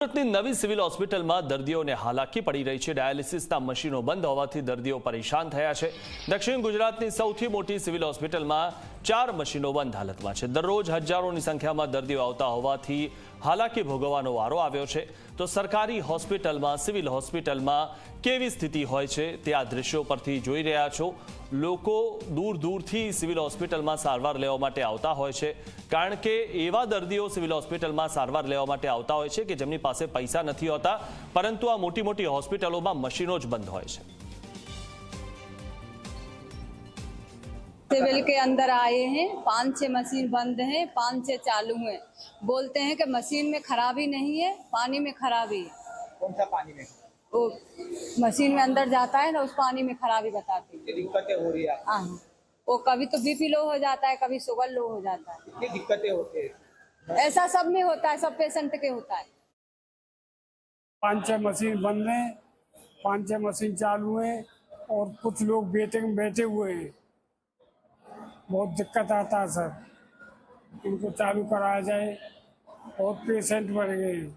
સુરતની નવી સિવિલ હોસ્પિટલમાં દર્દીઓને હાલાકી પડી રહી છે। ડાયાલિસિસના મશીનો બંધ હોવાથી દર્દીઓ પરેશાન થયા છે। દક્ષિણ ગુજરાતની સૌથી મોટી સિવિલ હોસ્પિટલમાં 4 મશીનો બંધ હાલતમાં છે। દરરોજ હજારોની સંખ્યામાં દર્દીઓ આવતા હોવાથી હાલાકી ભોગવવાનો વારો આવ્યો છે। તો સરકારી હોસ્પિટલમાં સિવિલ હોસ્પિટલમાં કેવી સ્થિતિ હોય છે તે આ દ્રશ્યો પરથી જોઈ રહ્યા છો। લોકો દૂર દૂરથી સિવિલ હોસ્પિટલમાં સારવાર લેવા માટે આવતા હોય છે, કારણ કે એવા દર્દીઓ સિવિલ હોસ્પિટલમાં સારવાર લેવા માટે આવતા હોય છે કે જેમની પાસે પૈસા નથી હોતા, પરંતુ આ મોટી મોટી હોસ્પિટલોમાં મશીનો જ બંધ હોય છે। सिविल के अंदर आए हैं, 5-6 मशीन बंद हैं, 5-6 चालू हैं। बोलते हैं कि मशीन में खराबी नहीं है, पानी में खराबी है। कौन सा पानी में? वो मशीन में अंदर जाता है ना, उस पानी में खराबी बताते हैं। दिक्कतें हो रही है? हाँ, वो कभी तो बीपी लो हो जाता है, कभी शुगर लो हो जाता है। कितनी दिक्कतें होती है? ऐसा सब में होता है, सब पेशेंट के होता है। 5-6 मशीन बंद हैं, 5-6 मशीन चालू हैं और कुछ लोग बैठे हुए हैं। बहुत दिक्कत आता है सर, इनको चालू कराया जाए। बहुत पेशेंट बढ़ गए हैं।